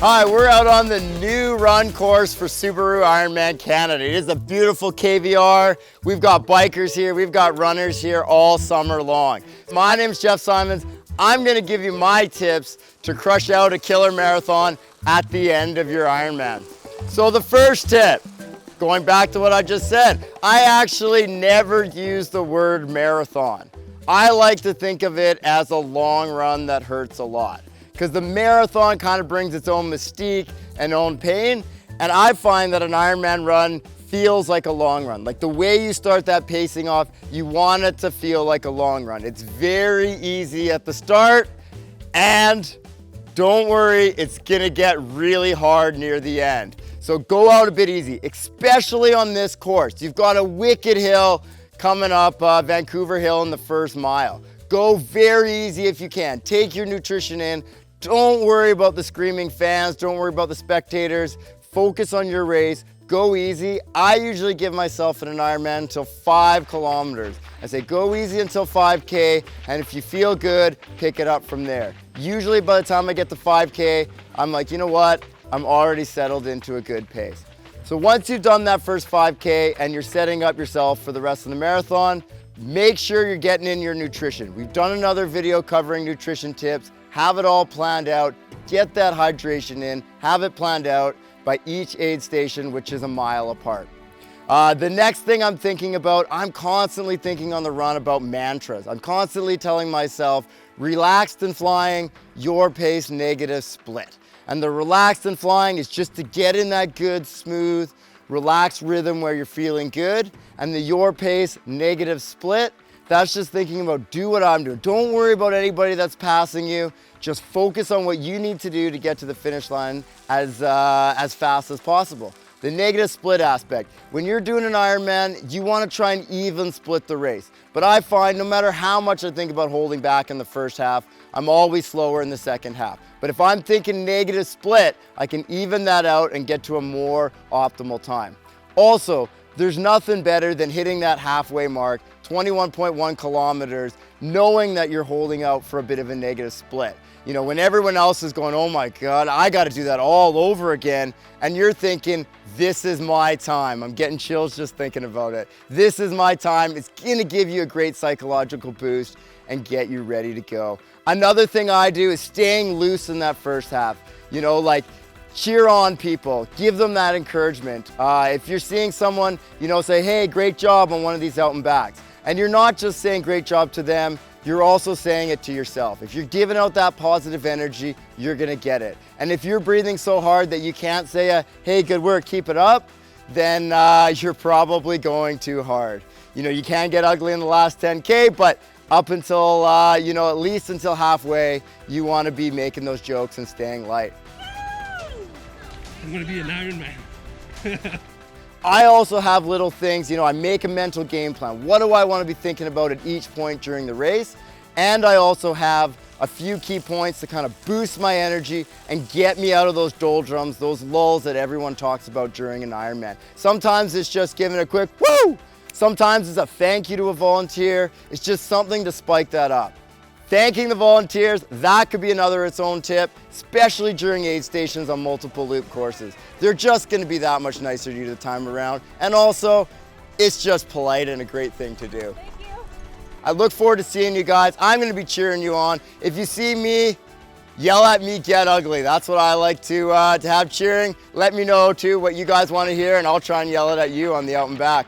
Hi, we're out on the new run course for Subaru Ironman Canada. It is a beautiful KVR. We've got bikers here, we've got runners here all summer long. My name's Jeff Symonds. I'm gonna give you my tips to crush out a killer marathon at the end of your Ironman. So the first tip, going back to what I just said, I actually never use the word marathon. I like to think of it as a long run that hurts a lot, because the marathon kind of brings its own mystique and own pain, and I find that an Ironman run feels like a long run. Like the way you start that pacing off, you want it to feel like a long run. It's very easy at the start, and don't worry, it's gonna get really hard near the end. So go out a bit easy, especially on this course. You've got a wicked hill coming up, Vancouver Hill in the first mile. Go very easy if you can. Take your nutrition in. Don't worry about the screaming fans. Don't worry about the spectators. Focus on your race. Go easy. I usually give myself in an Ironman until 5 kilometers. I say go easy until 5K, and if you feel good, pick it up from there. Usually by the time I get to 5K, I'm like, you know what? I'm already settled into a good pace. So once you've done that first 5K and you're setting up yourself for the rest of the marathon, make sure you're getting in your nutrition. We've done another video covering nutrition tips. Have it all planned out. Get that hydration in. Have it planned out by each aid station, which is a mile apart. The next thing I'm thinking about, I'm constantly thinking on the run about mantras. I'm constantly telling myself, relaxed and flying, your pace, negative split. And the relaxed and flying is just to get in that good, smooth, relaxed rhythm where you're feeling good. And the your pace, negative split, that's just thinking about do what I'm doing. Don't worry about anybody that's passing you. Just focus on what you need to do to get to the finish line as fast as possible. The negative split aspect. When you're doing an Ironman, you want to try and even split the race. But I find no matter how much I think about holding back in the first half, I'm always slower in the second half. But if I'm thinking negative split, I can even that out and get to a more optimal time. Also, there's nothing better than hitting that halfway mark, 21.1 kilometers, knowing that you're holding out for a bit of a negative split. You know, when everyone else is going, oh my God, I got to do that all over again. And you're thinking, this is my time. I'm getting chills just thinking about it. This is my time. It's going to give you a great psychological boost and get you ready to go. Another thing I do is staying loose in that first half. You know, like, cheer on people, give them that encouragement. If you're seeing someone, you know, say, hey, great job on one of these out and backs. And you're not just saying great job to them, you're also saying it to yourself. If you're giving out that positive energy, you're gonna get it. And if you're breathing so hard that you can't say, hey, good work, keep it up, then you're probably going too hard. You know, you can get ugly in the last 10K, but up until, you know, at least until halfway, you wanna be making those jokes and staying light. I'm gonna be an Ironman. I also have little things, you know, I make a mental game plan. What do I want to be thinking about at each point during the race? And I also have a few key points to kind of boost my energy and get me out of those doldrums, those lulls that everyone talks about during an Ironman. Sometimes it's just giving a quick woo! Sometimes it's a thank you to a volunteer. It's just something to spike that up. Thanking the volunteers, that could be another its own tip, especially during aid stations on multiple loop courses. They're just gonna be that much nicer to you the time around. And also, it's just polite and a great thing to do. Thank you. I look forward to seeing you guys. I'm gonna be cheering you on. If you see me, yell at me, get ugly. That's what I like to have cheering. Let me know too what you guys wanna hear, and I'll try and yell it at you on the out and back.